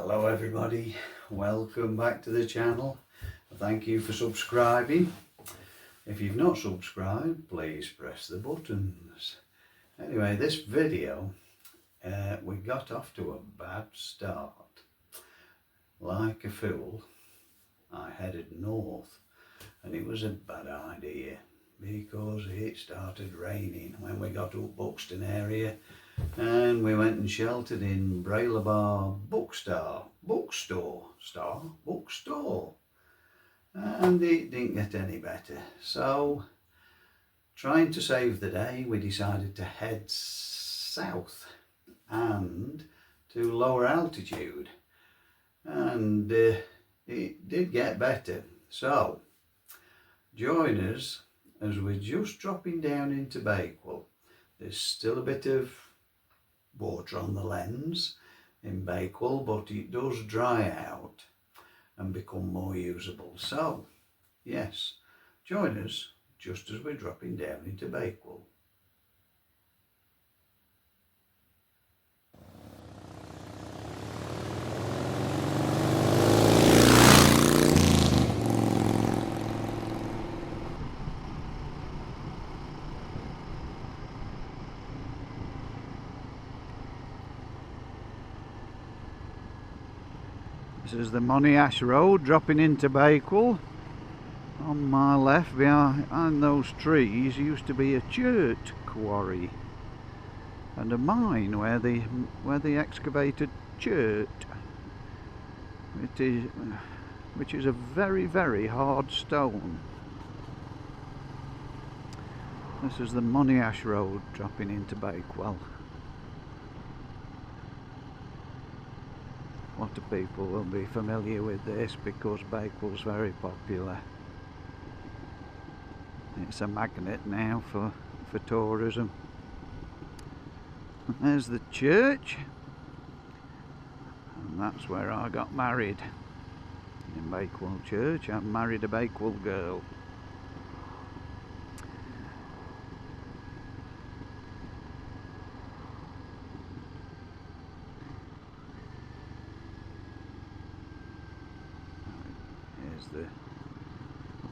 Hello everybody, welcome back to the channel. Thank you for subscribing. If you've not subscribed, please press the buttons. Anyway, this video, we got off to a bad start. Like a fool, I headed north, and it was a bad idea because it started raining when we got up Buxton area, and we went and sheltered in Guerilla bookstore, and it didn't get any better. So, trying to save the day, we decided to head south and to lower altitude, and it did get better. So, join us as we're just dropping down into Bakewell. There's still a bit of water on the lens in Bakewell, but it does dry out and become more usable. So, yes, join us just as we're dropping down into Bakewell. This is the Monash Road dropping into Bakewell. On my left, behind those trees, used to be a chert quarry and a mine where they excavated chert, which is a very, very hard stone. This is the Monash Road dropping into Bakewell. A lot of people will be familiar with this because Bakewell's very popular. It's a magnet now for tourism. And there's the church, and that's where I got married, in Bakewell Church. I married a Bakewell girl.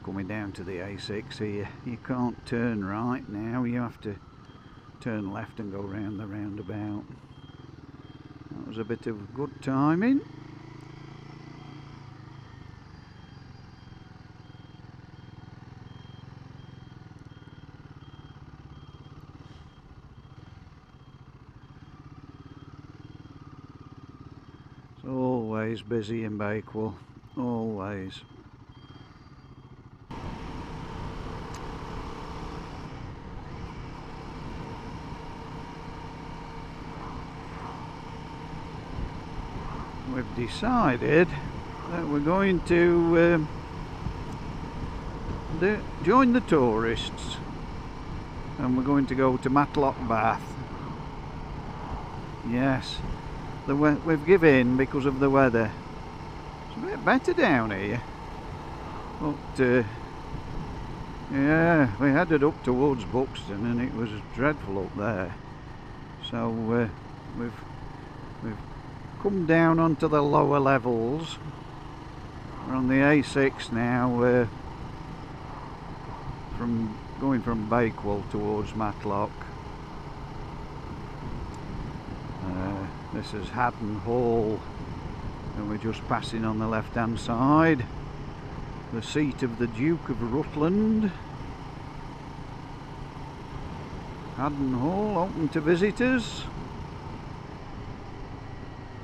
Coming down to the A6 here, you can't turn right now, you have to turn left and go round the roundabout. That was a bit of good timing. It's always busy in Bakewell, always. We've decided that we're going to join the tourists, and we're going to go to Matlock Bath. Yes, we've given in because of the weather. It's a bit better down here, but yeah, we headed up towards Buxton and it was dreadful up there. So we've come down onto the lower levels. We're on the A6 now, going from Bakewell towards Matlock. This is Haddon Hall, and we're just passing on the left hand side, the seat of the Duke of Rutland. Haddon Hall open to visitors.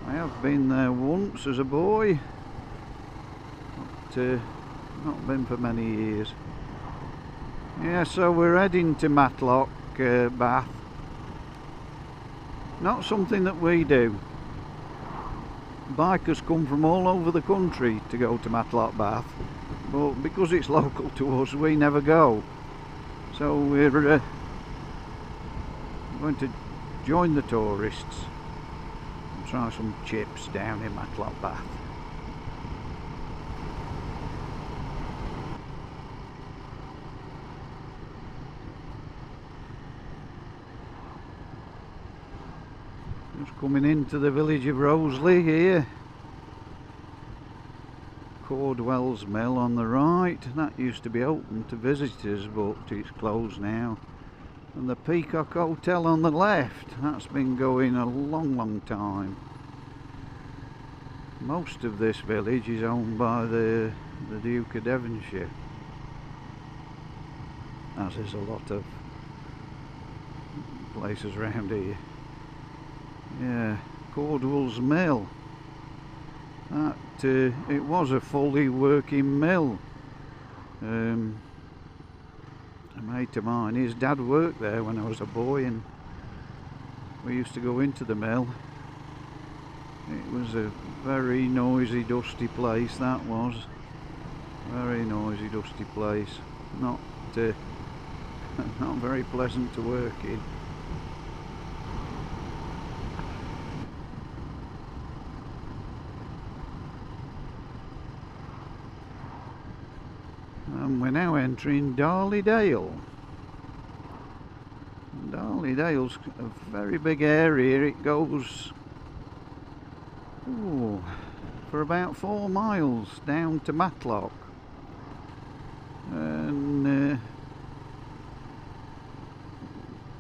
I have been there once as a boy, but not been for many years. Yeah, so we're heading to Matlock Bath. Not something that we do. Bikers come from all over the country to go to Matlock Bath, but because it's local to us, we never go. So we're going to join the tourists. Try some chips down in Matlock Bath. Just coming into the village of Roseley here. Cordwell's Mill on the right. That used to be open to visitors, but it's closed now. And the Peacock Hotel on the left, that's been going a long time. Most of this village is owned by the Duke of Devonshire, as is a lot of places around here. Yeah, Cordwell's Mill. That it was a fully working mill. A mate of mine, his dad worked there when I was a boy, and we used to go into the mill. It was a very noisy, dusty place, that was. Very noisy, dusty place. Not very pleasant to work in. And we're now entering Darley Dale. Darley Dale's a very big area. It goes for about 4 miles down to Matlock. And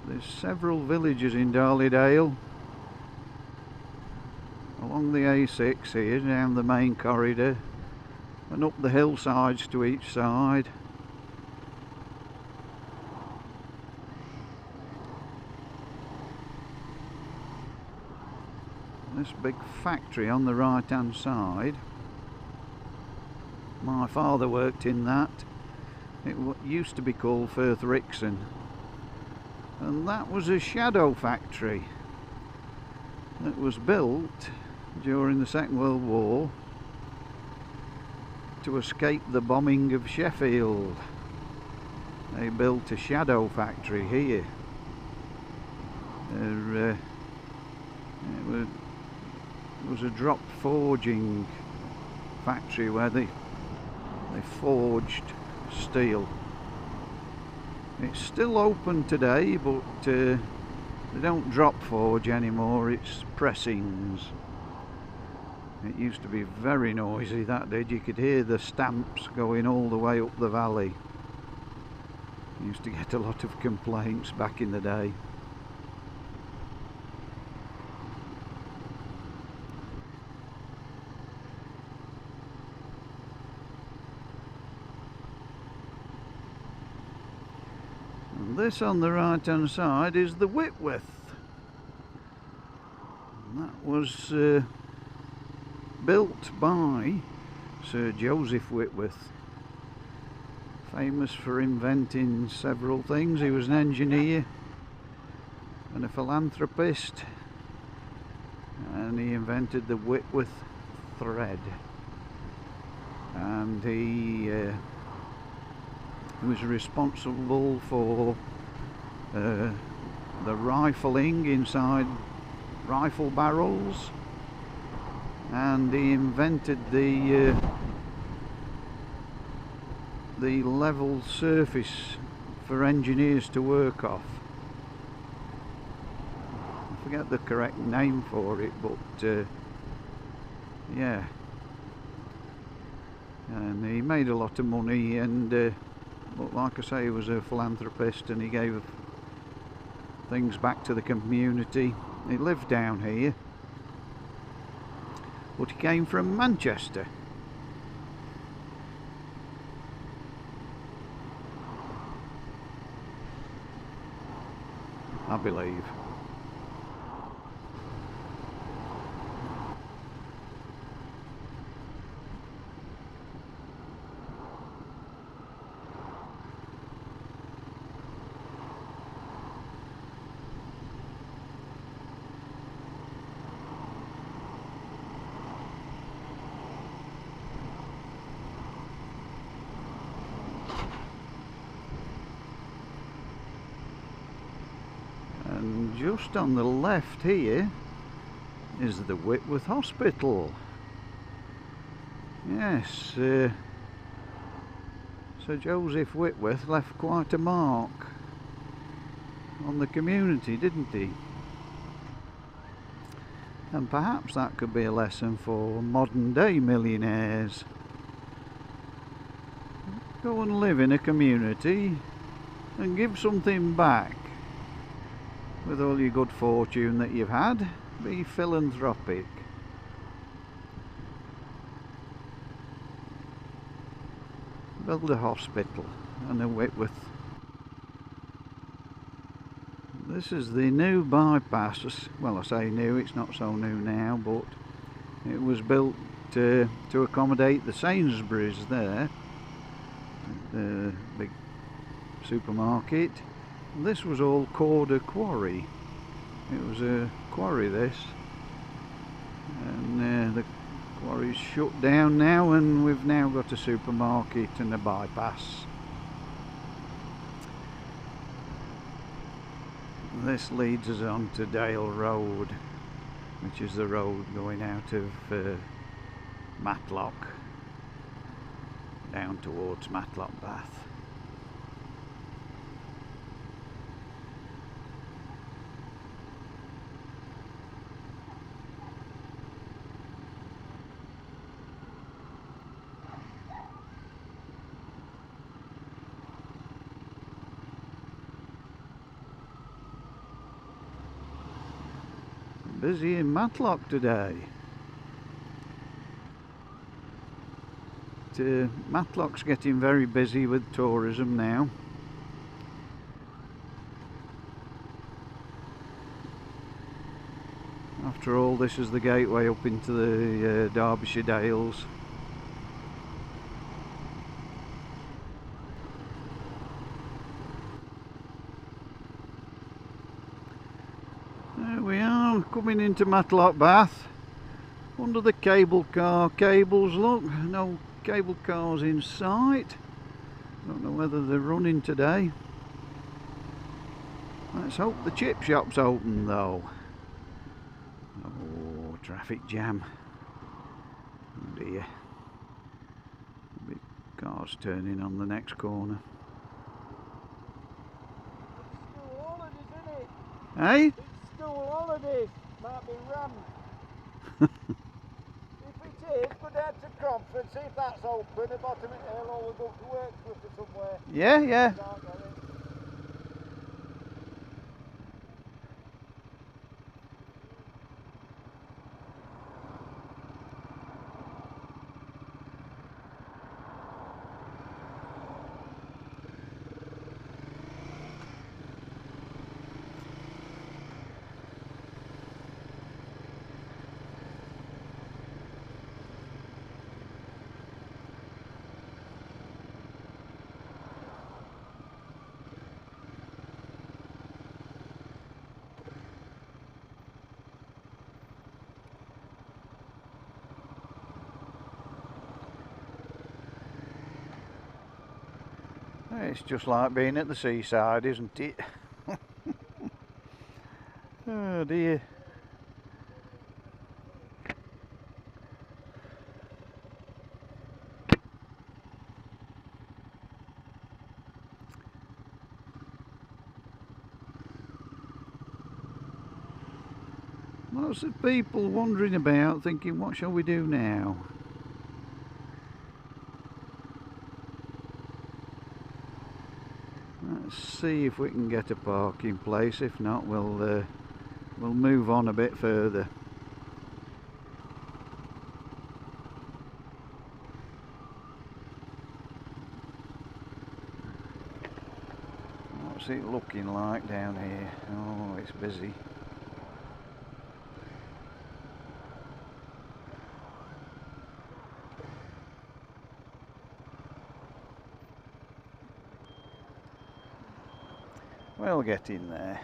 there's several villages in Darley Dale along the A6 here, down the main corridor, and up the hillsides to each side. This big factory on the right hand side, my father worked in that. It used to be called Firth Rixon, and that was a shadow factory that was built during the Second World War to escape the bombing of Sheffield. They built a shadow factory here. It was a drop forging factory where they forged steel. It's still open today, but they don't drop forge anymore, it's pressings. It used to be very noisy, that did. You could hear the stamps going all the way up the valley. Used to get a lot of complaints back in the day. And this on the right hand side is the Whitworth. And that was built by Sir Joseph Whitworth, famous for inventing several things. He was an engineer and a philanthropist, and he invented the Whitworth thread, and he was responsible for the rifling inside rifle barrels, and he invented the level surface for engineers to work off. I forget the correct name for it, but yeah. And he made a lot of money, and but like I say, he was a philanthropist, and he gave things back to the community. He lived down here, but he came from Manchester. I believe. And just on the left here is the Whitworth Hospital. Yes, Sir Joseph Whitworth left quite a mark on the community, didn't he? And perhaps that could be a lesson for modern day millionaires. Go and live in a community and give something back. With all your good fortune that you've had, be philanthropic. Build a hospital and a Whitworth. This is the new bypass. Well, I say new, it's not so new now, but it was built to accommodate the Sainsbury's there, the big supermarket. This was all called a quarry. It was a quarry, this, and the quarry's shut down now, and we've now got a supermarket and a bypass. This leads us on to Dale Road, which is the road going out of Matlock down towards Matlock Bath. Busy in Matlock today. Matlock's getting very busy with tourism now. After all, this is the gateway up into the Derbyshire Dales. There we are, coming into Matlock Bath. Under the cable car cables, look, no cable cars in sight. Don't know whether they're running today. Let's hope the chip shop's open though. Oh, traffic jam. Oh dear. Big cars turning on the next corner. It's school holidays, isn't it? Hey? It's school holidays. Might be rammed. If it is, go down to Cromford, see if that's open. The bottom of the hill, or we'll go to work for somewhere. Yeah, yeah. It's just like being at the seaside, isn't it? Oh dear. Lots of people wandering about thinking, what shall we do now? Let's see if we can get a parking place. If not, we'll move on a bit further. What's it looking like down here? Oh, it's busy. We'll get in there.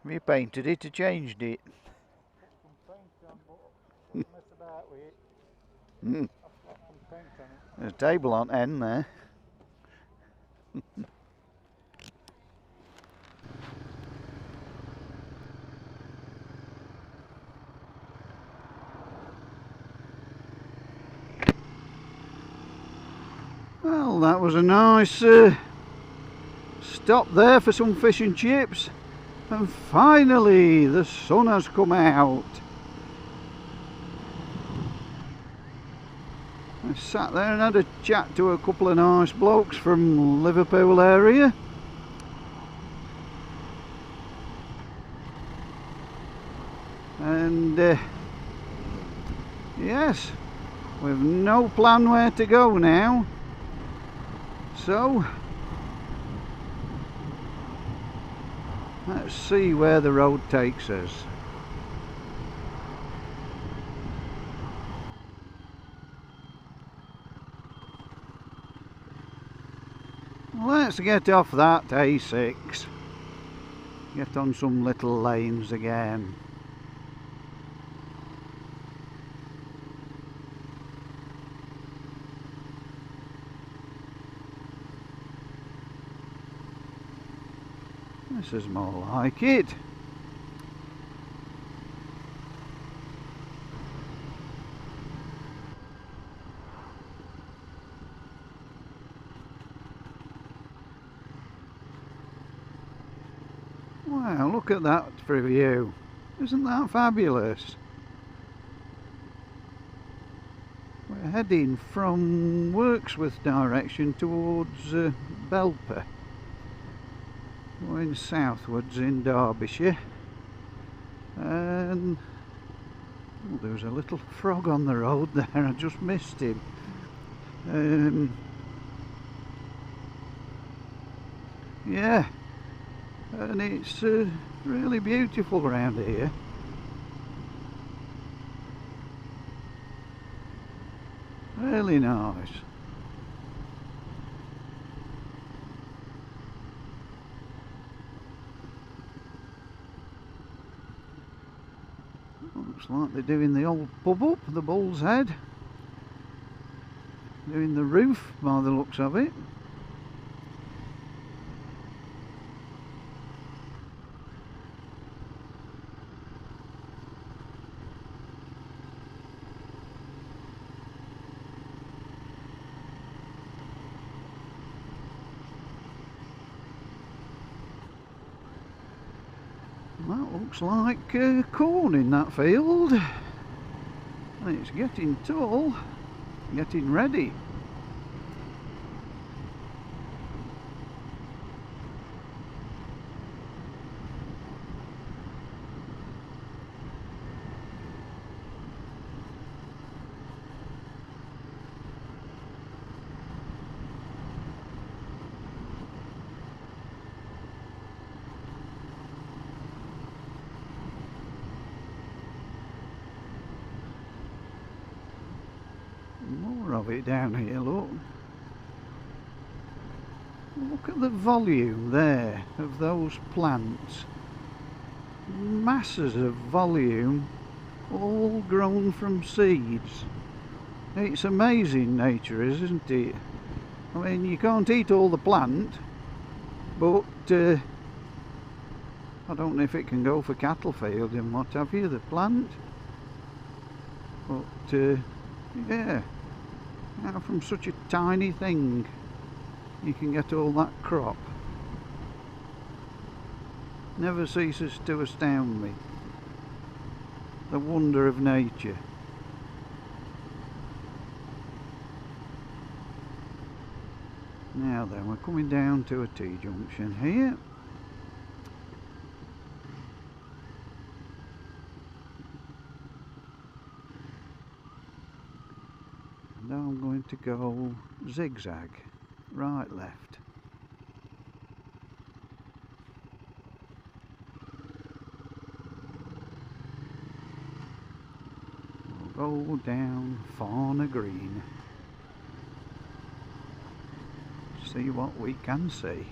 Have you painted it or changed it? There's a table on end there. Well, that was a nice stop there for some fish and chips, and finally the sun has come out. I sat there and had a chat to a couple of nice blokes from Liverpool area. And yes, we've no plan where to go now, so let's see where the road takes us. Let's get off that A6, get on some little lanes again. This is more like it. Wow, look at that for a view. Isn't that fabulous? We're heading from Wirksworth direction towards Belper, going southwards in Derbyshire, and oh, there was a little frog on the road there, I just missed him. Yeah, and it's really beautiful around here. Really nice. Looks like they're doing the old pub up, the Bull's Head. Doing the roof by the looks of it. That looks like corn in that field, and it's getting tall, getting ready. More of it down here, look. Look at the volume there of those plants. Masses of volume, all grown from seeds. It's amazing, nature is, isn't it? I mean, you can't eat all the plant, but I don't know if it can go for cattle field and what have you, the plant. But yeah, now from such a tiny thing you can get all that crop. Never ceases to astound me, the wonder of nature. Now then, we're coming down to a T-junction here. Now I'm going to go zigzag, right, left. We'll go down Farner Green. See what we can see.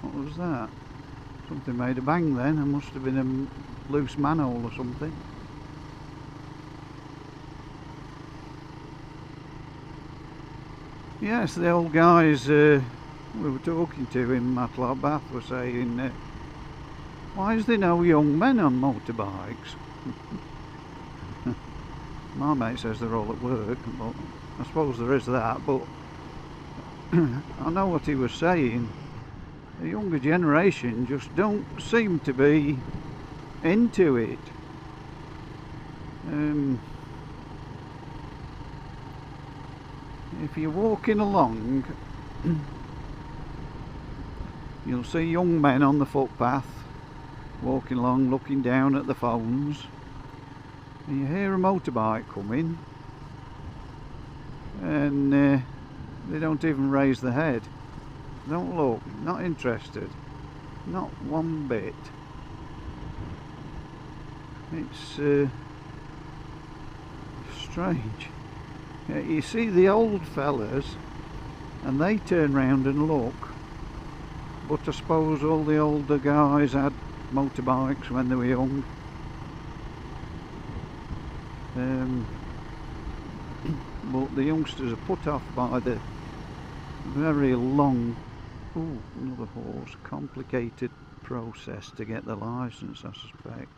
What was that? Something made a bang then. It must have been a loose manhole or something. Yes, the old guys we were talking to in Matlock Bath were saying, why is there no young men on motorbikes? My mate says they're all at work, but I suppose there is that, but I know what he was saying. The younger generation just don't seem to be into it. If you're walking along, you'll see young men on the footpath walking along looking down at the phones, and you hear a motorbike coming and they don't even raise their head, don't look, not interested, not one bit. It's strange. You see the old fellas and they turn round and look, but I suppose all the older guys had motorbikes when they were young. But the youngsters are put off by the very long, ooh, another horse, complicated process to get the licence, I suspect.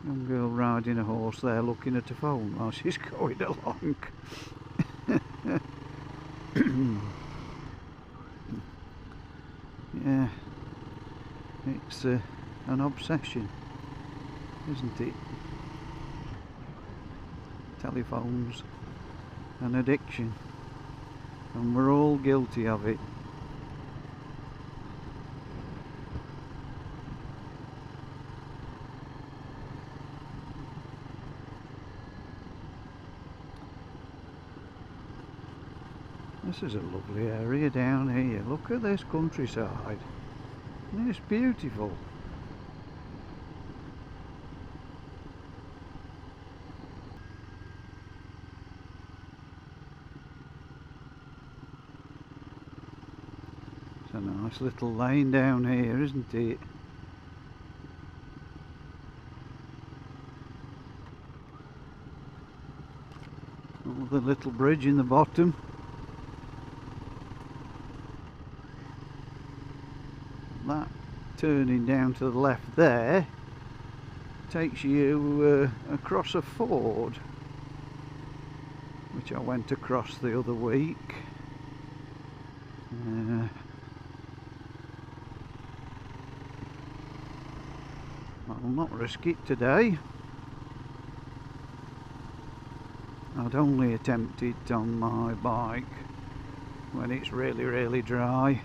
Young girl riding a horse there looking at her phone while she's going along. Yeah, it's an obsession, isn't it? Telephones, an addiction, and we're all guilty of it. This is a lovely area down here. Look at this countryside. Isn't this beautiful? It's a nice little lane down here, isn't it? Oh, the little bridge in the bottom. That turning down to the left there takes you across a ford, which I went across the other week. I'll not risk it today. I'd only attempt it on my bike when it's really, really dry.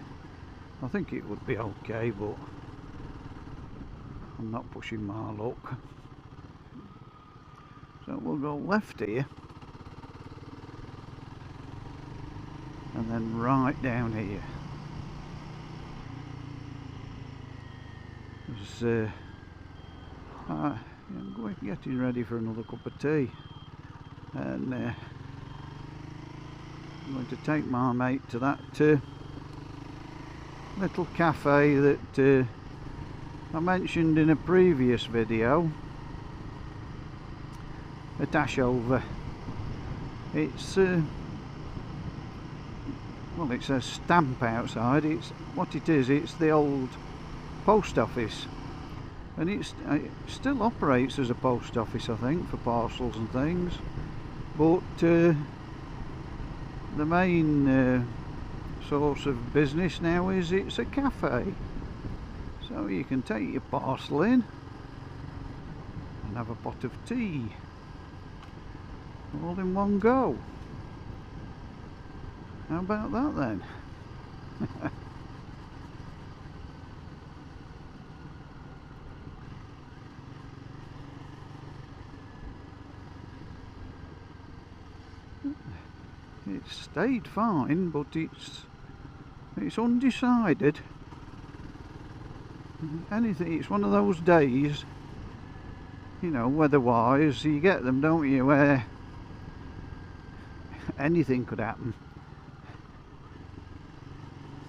I think it would be okay, but I'm not pushing my luck. So we'll go left here and then right down here. I'm getting ready for another cup of tea, and I'm going to take my mate to that little cafe that I mentioned in a previous video, a dash over. It's well, it says stamp outside. It's what it is. It's the old post office, and it still operates as a post office, I think, for parcels and things, but the main source of business now is it's a cafe, so you can take your parcel in and have a pot of tea all in one go. How about that then? It's stayed fine, but it's undecided. Anything, it's one of those days, you know, weather-wise, you get them, don't you, where anything could happen.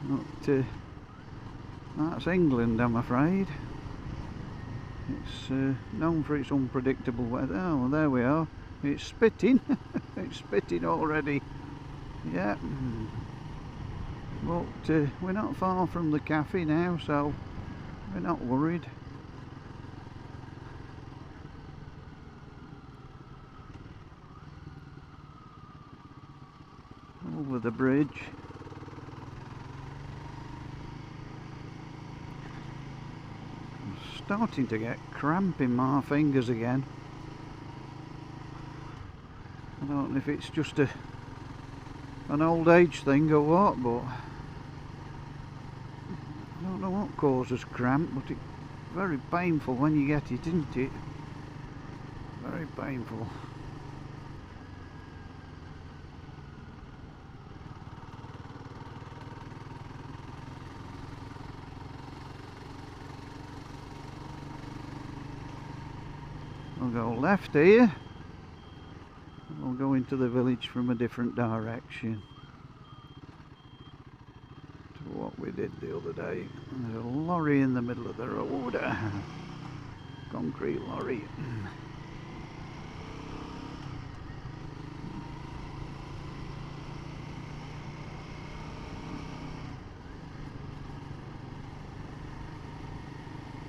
But that's England, I'm afraid. It's known for its unpredictable weather. Oh, there we are. It's spitting. It's spitting already. Yeah. But we're not far from the cafe now, so we're not worried. Over the bridge. I'm starting to get cramp in my fingers again. I don't know if it's just an old age thing or what, but I don't know what causes cramp, but it's very painful when you get it, isn't it? Very painful. I'll go left here. We'll go into the village from a different direction to what we did the other day. There's a lorry in the middle of the road. Concrete lorry.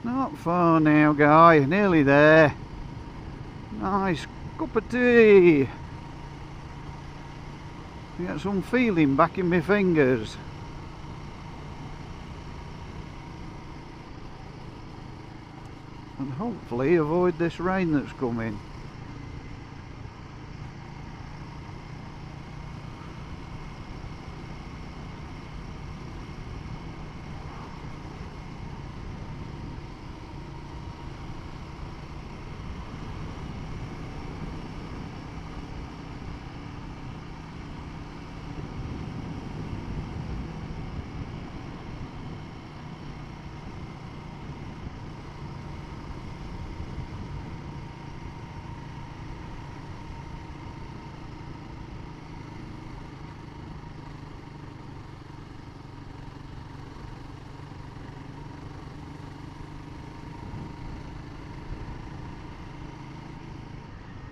Not far now, guy. Nearly there. Nice cup of tea. I get some feeling back in my fingers. And hopefully avoid this rain that's coming.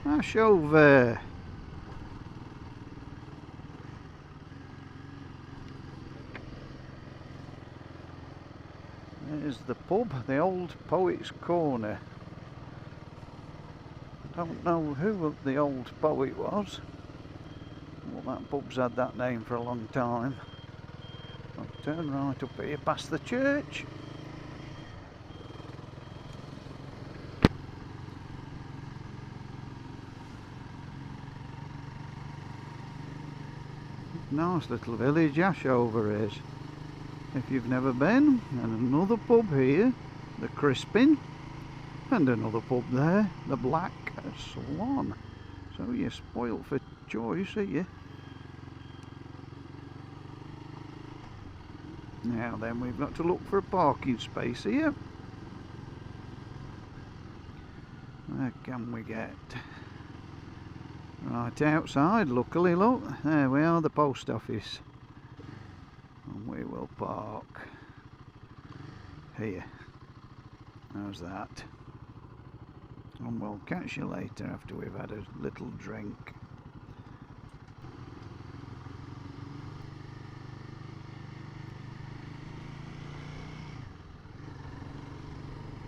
Ash over. There's the pub, the Old Poet's Corner. I don't know who the old poet was. Well, that pub's had that name for a long time. I'll turn right up here past the church. Nice little village Ashover is, if you've never been. And another pub here, the Crispin, and another pub there, the Black Swan. So you're spoilt for choice, are you? Now then, we've got to look for a parking space here. Where can we get? Right outside, luckily, look, there we are, the post office. And we will park here. How's that? And we'll catch you later after we've had a little drink.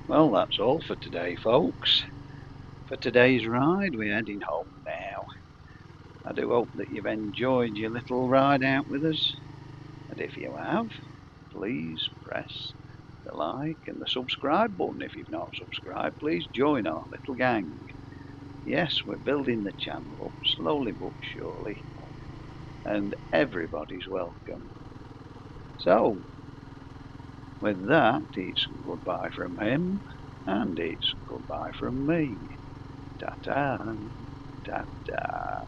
Well, that's all for today, folks. For today's ride, we're heading home now. I do hope that you've enjoyed your little ride out with us. And if you have, please press the like and the subscribe button. If you've not subscribed, please join our little gang. Yes, we're building the channel up slowly but surely, and everybody's welcome. So, with that, it's goodbye from him, and it's goodbye from me. Ta-ta, ta-ta.